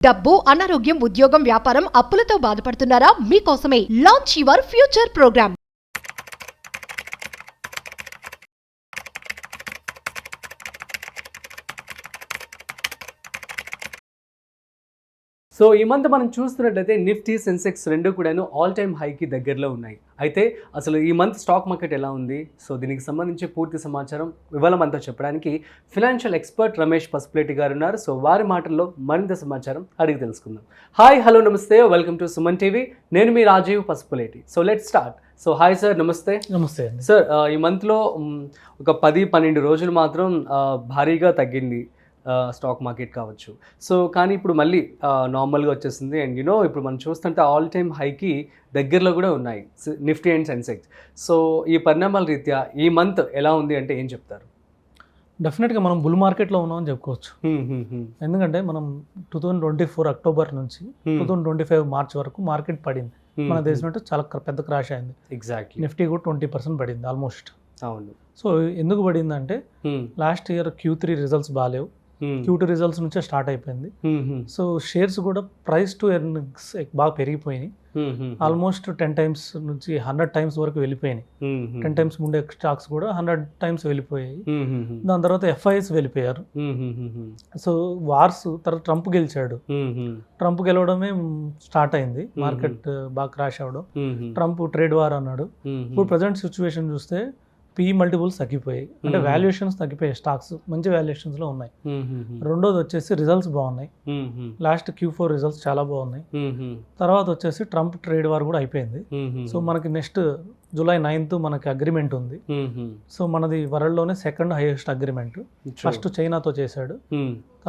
డబ్బు, అనారోగ్యం, ఉద్యోగం, వ్యాపారం, అప్పులతో బాధపడుతున్నారా? మీకోసమే launch your future program. So ఈ మంత్ మనం చూస్తున్నట్లయితే నిఫ్టీ, సెన్సెక్స్ రెండు కూడాను ఆల్ టైమ్ హైకి దగ్గరలో ఉన్నాయి. అయితే అసలు ఈ మంత్ స్టాక్ మార్కెట్ ఎలా ఉంది, సో దీనికి సంబంధించి పూర్తి సమాచారం ఇవాళ మనతో చెప్పడానికి ఫినాన్షియల్ ఎక్స్పర్ట్ రమేష్ పసుపులేటి గారు ఉన్నారు. సో వారి మాటల్లో మరింత సమాచారం అడిగి తెలుసుకుందాం. హాయ్, హలో, నమస్తే, వెల్కమ్ టు సుమన్ టీవీ. నేను మీ Rajeev Pasupuleti. So let's start. So hi sir, నమస్తే. నమస్తే సార్, ఈ మంత్లో ఒక 10-12 రోజులు మాత్రం భారీగా తగ్గింది స్టాక్ మార్కెట్ కావచ్చు. సో కానీ ఇప్పుడు మళ్ళీ నార్మల్గా వచ్చేసింది. అండ్ ఇప్పుడు మనం చూస్తుంటే ఆల్ టైమ్ హైకి దగ్గరలో కూడా ఉన్నాయి నిఫ్టీ అండ్ సెన్సెక్స్. సో ఈ పరిణామాల రీత్యా ఈ మంత్ ఎలా ఉంది అంటే ఏం చెప్తారు? డెఫినెట్గా మనం బుల్ మార్కెట్లో ఉన్నామని చెప్పుకోవచ్చు. ఎందుకంటే మనం 2024 అక్టోబర్ నుంచి 2025 మార్చ్ వరకు మార్కెట్ పడింది. మన దేశంలో చాలా పెద్ద క్రాష్ అయింది. ఎగ్జాక్ట్లీ. నిఫ్టీ కూడా 20% పడింది ఆల్మోస్ట్. అవును. సో ఎందుకు పడిందంటే లాస్ట్ ఇయర్ Q3 రిజల్ట్స్ బాగాలేవు. Q2 రిజల్ట్స్ నుంచే స్టార్ట్ అయిపోయింది. సో షేర్స్ కూడా ప్రైస్ టు ఎర్నింగ్స్ బాగా పెరిగిపోయినాయి. ఆల్మోస్ట్ 10 times నుంచి 100 times వరకు వెళ్ళిపోయినాయి. 10 times ముందే స్టాక్స్ కూడా 100 times వెళ్ళిపోయాయి. దాని తర్వాత FIs వెళ్ళిపోయారు. సో వార్స్ తర్వాత ట్రంప్ గెలిచాడు. ట్రంప్ గెలవడమే స్టార్ట్ అయింది మార్కెట్ బాగా క్రాష్ అవ్వడం. ట్రంప్ ట్రేడ్ వార్ అన్నాడు. ఇప్పుడు ప్రజెంట్ సిచ్యువేషన్ చూస్తే PE మల్టిపుల్స్ తగ్గిపోయాయి, అంటే వాల్యుయేషన్స్ తగ్గిపోయాయి. స్టాక్స్ మంచి వాల్యుయేషన్స్లో ఉన్నాయి. రెండోది వచ్చేసి రిజల్ట్స్ బాగున్నాయి. లాస్ట్ Q4 రిజల్ట్స్ చాలా బాగున్నాయి. తర్వాత వచ్చేసి ట్రంప్ ట్రేడ్ వార్ కూడా అయిపోయింది. సో మనకి నెక్స్ట్ July 9th మనకి అగ్రిమెంట్ ఉంది. సో మనది వరల్డ్లోనే సెకండ్ హైయెస్ట్ అగ్రిమెంట్. ఫస్ట్ చైనాతో చేశాడు,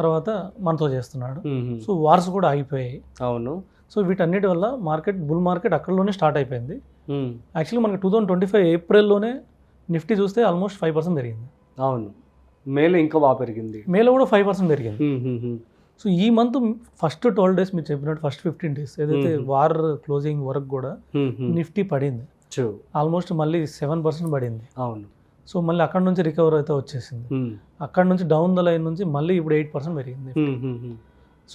తర్వాత మనతో చేస్తున్నాడు. సో వార్స్ కూడా అయిపోయాయి. అవును. సో వీటన్నిటి వల్ల మార్కెట్ బుల్ మార్కెట్ అక్కడలోనే స్టార్ట్ అయిపోయింది. యాక్చువల్లీ మనకి 2025 ఏప్రిల్లోనే నిఫ్టీ చూస్తే ఆల్మోస్ట్ 5% పెరిగింది. అవును. మేలో ఇంకా బాగా పెరిగింది. మేలో కూడా 5% పెరిగింది. సో ఈ మంత్ ఫస్ట్ 12 days మీరు చెప్పినట్టు ఫస్ట్ 15 days ఏదైతే వార్ క్లోజింగ్ వరకు కూడా నిఫ్టీ పడింది. ఆల్మోస్ట్ మళ్ళీ 7% పడింది. అవును. సో మళ్ళీ అక్కడ నుంచి రికవర్ అయితే వచ్చేసింది. అక్కడ నుంచి డౌన్ ద లైన్ నుంచి మళ్ళీ ఇప్పుడు 8% పెరిగింది.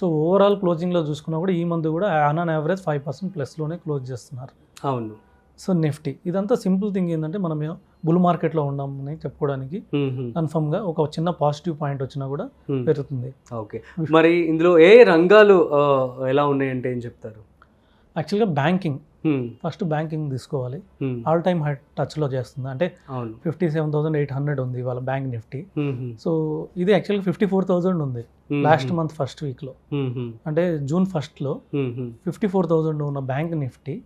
సో ఓవరాల్ క్లోజింగ్లో చూసుకున్నా కూడా ఈ మంత్ కూడా ఆన్ యావరేజ్ 5% ప్లస్లోనే క్లోజ్ చేస్తున్నారు. అవును. సో నిఫ్టీ ఇదంతా సింపుల్ థింగ్ ఏంటంటే మనం బుల్ మార్కెట్లో ఉన్నామని చెప్పుకోవడానికి కన్ఫర్మ్గా ఒక చిన్న పాజిటివ్ పాయింట్ వచ్చినా కూడా పెరుగుతుంది. ఓకే, మరి ఇందులో ఏ రంగాలు ఎలా ఉన్నాయంటే ఏం చెప్తారు? యాక్చువల్గా బ్యాంకింగ్, ఫస్ట్ బ్యాంకింగ్ తీసుకోవాలి. ఆల్ టైమ్ హై టచ్లో చేస్తుంది. అంటే 57,800 ఉంది ఇవాళ బ్యాంక్ నిఫ్టీ. సో ఇది యాక్చువల్గా 54,000 ఉంది లాస్ట్ మంత్ ఫస్ట్ వీక్లో. అంటే June 1st 54,000 ఉన్న bank Nifty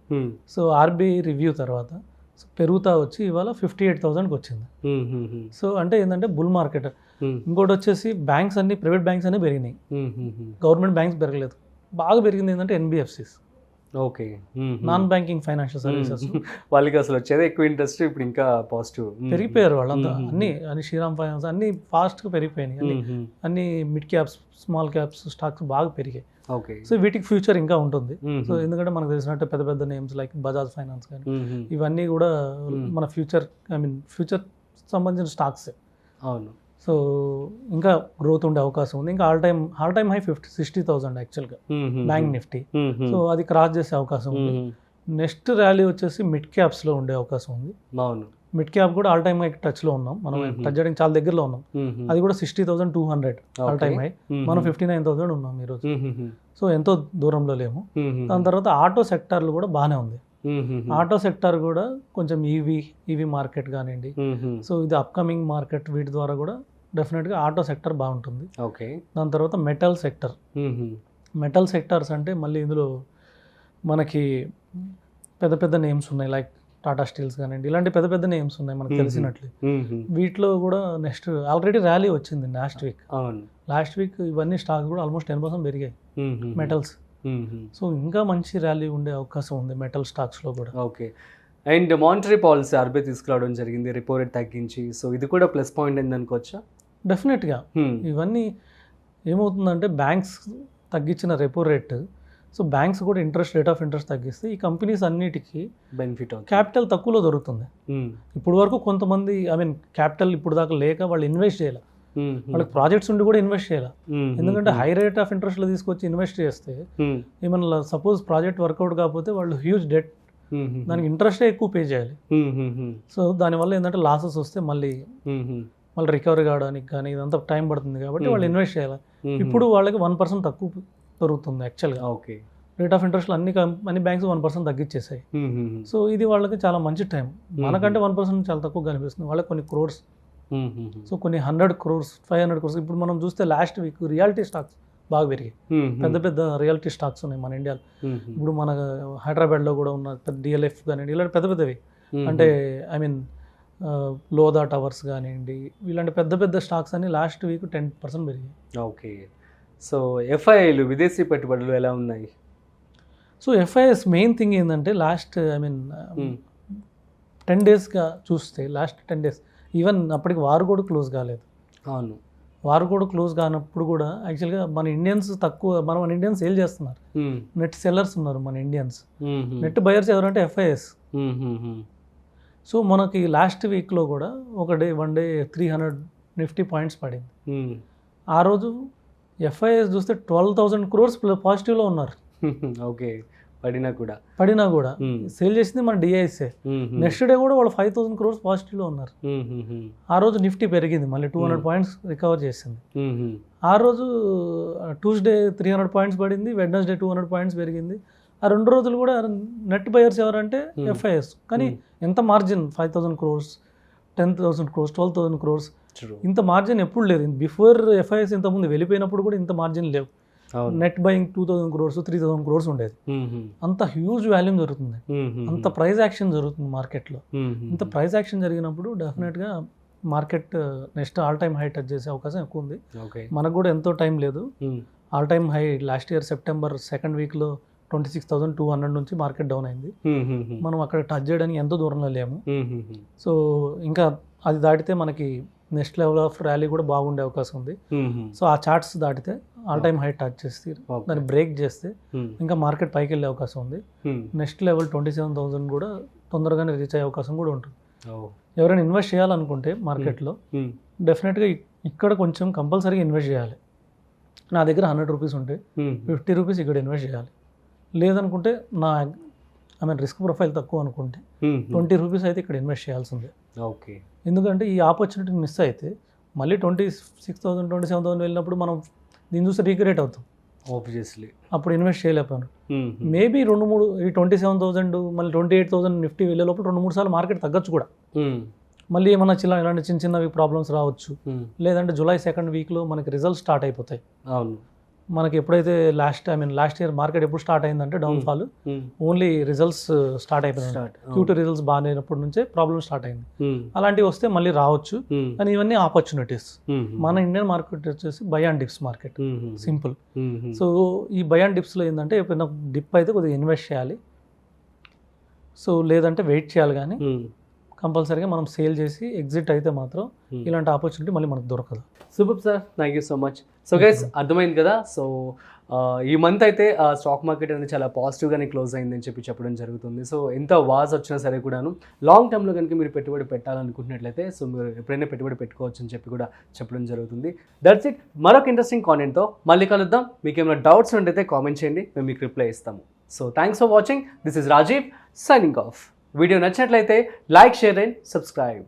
so RBI review తర్వాత పెరుగుతా వచ్చి ఇవాళ 58,000కి వచ్చింది. సో అంటే ఏంటంటే బుల్ మార్కెట్. ఇంకోటి వచ్చేసి బ్యాంక్స్ అన్ని, ప్రైవేట్ బ్యాంక్స్ అన్ని పెరిగినాయి, గవర్నమెంట్ బ్యాంక్స్ పెరగలేదు. బాగా పెరిగింది ఏంటంటే NBFCs, okay, non banking financial services. వాళ్ళకి అసలు వచ్చేది ఎక్కువ ఇంట్రెస్ట్, ఇప్పుడు ఇంకా పాజిటివ్ పెరిగిపోయారు వాళ్ళంతా. అన్ని శ్రీరామ్ ఫైనాన్స్ అన్ని ఫాస్ట్గా పెరిగిపోయినాయి. అన్ని mid caps, small caps stocks బాగా పెరిగాయి. ఓకే. సో వీటికి ఫ్యూచర్ ఇంకా ఉంటుంది. సో ఎందుకంటే మనకు తెలిసినట్టు పెద్ద పెద్ద నేమ్స్ లైక్ బజాజ్ ఫైనాన్స్ కానీ ఇవన్నీ కూడా మన ఫ్యూచర్ ఫ్యూచర్ సంబంధించిన స్టాక్స్. అవును. సో ఇంకా గ్రోత్ ఉండే అవకాశం ఉంది. ఇంకా ఆల్ టైమ్ హై 60,000 యాక్చువల్గా బ్యాంక్ నిఫ్టీ. సో అది క్రాస్ చేసే అవకాశం ఉంది. నెక్స్ట్ ర్యాలీ వచ్చేసి మిడ్ క్యాప్స్లో ఉండే అవకాశం ఉంది. అవును. మిడ్ క్యాప్ కూడా ఆల్ టైమ్ హై టచ్లో ఉన్నాం మనం, టచ్ చేయడానికి చాలా దగ్గరలో ఉన్నాం. అది కూడా 60,200 ఆల్ టైమ్ హై. మనం 59,000 ఉన్నాం ఈరోజు. సో ఎంతో దూరంలో లేము. దాని తర్వాత ఆటో సెక్టార్లు కూడా బాగానే ఉంది. ఆటో సెక్టార్ కూడా కొంచెం ఈవీ మార్కెట్ కానివ్వండి, సో ఇది అప్కమింగ్ మార్కెట్, వీటి ద్వారా కూడా డెఫినెట్గా ఆటో సెక్టర్ బాగుంటుంది. ఓకే. దాని తర్వాత మెటల్ సెక్టర్స్ అంటే మళ్ళీ ఇందులో మనకి పెద్ద పెద్ద నేమ్స్ ఉన్నాయి, లైక్ టాటా స్టీల్స్ కానివ్వండి, ఇలాంటి పెద్ద పెద్ద నేమ్స్ ఉన్నాయి మనకు తెలిసినట్లు. వీటిలో కూడా నెక్స్ట్ ఆల్రెడీ ర్యాలీ వచ్చింది లాస్ట్ వీక్ ఇవన్నీ స్టాక్ కూడా ఆల్మోస్ట్ 10% పెరిగాయి మెటల్స్. సో ఇంకా మంచి ర్యాలీ ఉండే అవకాశం ఉంది మెటల్ స్టాక్స్లో కూడా. Okay. And monetary policy RBI తీసుకురావడం జరిగింది, రెపో రేట్ తగ్గించి. సో ఇది కూడా ప్లస్ పాయింట్ అయింది అనుకోవచ్చా? డెఫినెట్గా. ఇవన్నీ ఏమవుతుందంటే బ్యాంక్స్ తగ్గించిన రెపో రేట్, సో బ్యాంక్స్ కూడా రేట్ ఆఫ్ ఇంట్రెస్ట్ తగ్గిస్తే ఈ కంపెనీస్ అన్నిటికీ బెనిఫిట్, క్యాపిటల్ తక్కువలో దొరుకుతుంది. ఇప్పుడు వరకు కొంతమంది క్యాపిటల్ ఇప్పుడు దాకా లేక వాళ్ళు ఇన్వెస్ట్ చేయాలి, వాళ్ళకి ప్రాజెక్ట్స్ ఉండి కూడా ఇన్వెస్ట్ చేయాలి. ఎందుకంటే హై రేట్ ఆఫ్ ఇంట్రెస్ట్లో తీసుకొచ్చి ఇన్వెస్ట్ చేస్తే ఏమన్నా సపోజ్ ప్రాజెక్ట్ వర్కౌట్ కాకపోతే వాళ్ళు హ్యూజ్ డెట్, దానికి ఇంట్రెస్టే ఎక్కువ పే చేయాలి. సో దానివల్ల ఏంటంటే లాసెస్ వస్తే మళ్ళీ రికవరీ కావడానికి కానీ ఇదంతా టైం పడుతుంది కాబట్టి వాళ్ళు ఇన్వెస్ట్ చేయాలి. ఇప్పుడు వాళ్ళకి 1% తక్కువ దొరుకుతుంది యాక్చువల్గా. ఓకే, రేట్ ఆఫ్ ఇంట్రెస్ట్లో అన్ని బ్యాంక్స్ 1% తగ్గించేసాయి. సో ఇది వాళ్ళకి చాలా మంచి టైం. మనకంటే 1% చాలా తక్కువ కనిపిస్తుంది, వాళ్ళకి కొన్ని క్రోర్స్. సో కొన్ని 100 crores 500 crores. ఇప్పుడు మనం చూస్తే లాస్ట్ వీక్ రియాలిటీ స్టాక్స్ బాగా పెరిగాయి. పెద్ద పెద్ద రియాలిటీ స్టాక్స్ ఉన్నాయి మన ఇండియాలో. ఇప్పుడు మన హైదరాబాద్లో కూడా ఉన్న పెద్ద DLF కానివ్వండి, ఇలాంటి పెద్ద పెద్దవి అంటే ఐ మీన్ లోదా టవర్స్ కానివ్వండి, ఇలాంటి పెద్ద పెద్ద స్టాక్స్ అన్ని లాస్ట్ వీక్ 10% పెరిగాయి. ఓకే, సో FIIలు విదేశీ పెట్టుబడులు ఎలా ఉన్నాయి? సో FIIs మెయిన్ థింగ్ ఏంటంటే లాస్ట్ 10 daysగా చూస్తే లాస్ట్ 10 days ఈవెన్ అప్పటికి వారు కూడా క్లోజ్ కాలేదు. అవును, వారు కూడా క్లోజ్ కానప్పుడు కూడా యాక్చువల్గా మన ఇండియన్స్ తక్కువ, మన ఇండియన్స్ సేల్ చేస్తున్నారు. నెట్ సెల్లర్స్ ఉన్నారు మన ఇండియన్స్. నెట్ బయర్స్ ఎవరంటే FIIs. సో మనకి లాస్ట్ వీక్లో కూడా వన్ డే 300 నిఫ్టీ పాయింట్స్ పడింది. ఆ రోజు FIIs చూస్తే 12,000 crores పాజిటివ్లో ఉన్నారు. ఓకే, పడినా కూడా సేల్ చేసింది మన DISఏ. నెక్స్ట్ డే కూడా వాళ్ళు 5,000 crores పాజిటివ్లో ఉన్నారు. ఆ రోజు నిఫ్టీ పెరిగింది, మళ్ళీ 200 పాయింట్స్ రికవర్ చేసింది. ఆ రోజు ట్యూస్డే 300 పాయింట్స్ పడింది, వెడ్నెస్డే 200 పాయింట్స్ పెరిగింది. ఆ 2 రోజులు కూడా నెట్ బయర్స్ ఎవరంటే FIIs. కానీ ఎంత మార్జిన్, 5,000 crores 10,000 crores 12,000 crores, ఇంత మార్జిన్ ఎప్పుడు లేదు. బిఫోర్ FIIs ఇంతకుముందు వెళ్ళిపోయినప్పుడు కూడా ఇంత మార్జిన్ లేవు. నెట్ బయింగ్ 2,000 crores 3,000 crores ఉండేది. అంత హ్యూజ్ వాల్యూమ్ జరుగుతుంది, అంత ప్రైస్ యాక్షన్ జరుగుతుంది మార్కెట్లో. ఇంత ప్రైస్ యాక్షన్ జరిగినప్పుడు డెఫినెట్గా market next all time high touch చేసే అవకాశం ఎక్కువ ఉంది. మనకు కూడా ఎంతో టైం లేదు. All time high last year September 2nd వీక్లో 26,200 నుంచి మార్కెట్ డౌన్ అయింది. మనం అక్కడ టచ్ చేయడానికి ఎంతో దూరంలో లేము. సో ఇంకా అది దాటితే మనకి నెక్స్ట్ లెవెల్ ఆఫ్ ర్యాలీ కూడా బాగుండే అవకాశం ఉంది. సో ఆ చార్ట్స్ దాటితే ఆల్ టైమ్ హై టచ్ చేస్తే దాన్ని బ్రేక్ చేస్తే ఇంకా మార్కెట్ పైకి వెళ్ళే అవకాశం ఉంది. నెక్స్ట్ లెవెల్ 27,000 కూడా తొందరగానే రీచ్ అయ్యే అవకాశం కూడా ఉంటుంది. ఎవరైనా ఇన్వెస్ట్ చేయాలనుకుంటే మార్కెట్లో డెఫినెట్గా ఇక్కడ కొంచెం కంపల్సరీగా ఇన్వెస్ట్ చేయాలి. నా దగ్గర 100 రూపీస్ ఉంటే 50 రూపీస్ ఇక్కడ ఇన్వెస్ట్ చేయాలి. లేదనుకుంటే రిస్క్ ప్రొఫైల్ తక్కువ అనుకుంటే 20 రూపీస్ అయితే ఇక్కడ ఇన్వెస్ట్ చేయాల్సిందే. ఓకే, ఎందుకంటే ఈ ఆపర్చునిటీని మిస్ అయితే మళ్ళీ 26,000 27,000 వెళ్ళినప్పుడు మనం దీన్ని చూసి రీక్రియేట్ అవుతాం. ఆబ్వియస్లీ అప్పుడు ఇన్వెస్ట్ చేయలేకపోయాను. మేబీ 2-3 ఈ 27,000 మళ్ళీ 28,000 నిఫ్టీ వెళ్ళే లోపల 2-3 సార్లు మార్కెట్ తగ్గచ్చు కూడా. మళ్ళీ ఏమన్నా ఇలాంటి చిన్న చిన్నవి ప్రాబ్లమ్స్ రావచ్చు. లేదంటే జూలై 2nd వీక్లో మనకి రిజల్ట్స్ స్టార్ట్ అయిపోతాయి. అవును, మనకి ఎప్పుడైతే లాస్ట్ ఇయర్ మార్కెట్ ఎప్పుడు స్టార్ట్ అయిందంటే డౌన్ఫాల్ ఓన్లీ రిజల్ట్స్ స్టార్ట్ అయిపోయింది. Q2 రిజల్ట్స్ బాగాలేనప్పటి నుంచే ప్రాబ్లమ్ స్టార్ట్ అయింది. అలాంటివి వస్తే మళ్ళీ రావచ్చు. కానీ ఇవన్నీ ఆపర్చునిటీస్. మన ఇండియన్ మార్కెట్ వచ్చేసి by and dips market, simple. So ఈ బై అండ్ డిప్స్లో ఏంటంటే ఎప్పుడైనా డిప్ అయితే కొద్దిగా ఇన్వెస్ట్ చేయాలి. సో లేదంటే వెయిట్ చేయాలి. కానీ కంపల్సరీగా మనం సేల్ చేసి ఎగ్జిట్ అయితే మాత్రం ఇలాంటి ఆపర్చునిటీ మళ్ళీ మనకు దొరకదు. Super sir, thank you so much. So guys, అర్థమైంది కదా. సో ఈ మంత్ అయితే స్టాక్ మార్కెట్ అనేది చాలా పాజిటివ్గానే క్లోజ్ అయిందని చెప్పడం జరుగుతుంది. సో ఎంత వాజ్ వచ్చినా సరే కూడాను లాంగ్ టర్మ్లో కనుక మీరు పెట్టుబడి పెట్టాలనుకుంటున్నట్లయితే సో మీరు ఎప్పుడైనా పెట్టుబడి పెట్టుకోవచ్చు అని కూడా చెప్పడం జరుగుతుంది. That's it. మరొక ఇంట్రెస్టింగ్ కాంటెంట్తో మళ్ళీ కలుద్దాం. మీకు ఏమైనా డౌట్స్ ఉంటే కామెంట్ చేయండి, మేము మీకు రిప్లై ఇస్తాము. So thanks for watching. This is Rajiv signing off. Video నచ్చినట్లయితే లైక్, షేర్ అండ్ సబ్స్క్రైబ్.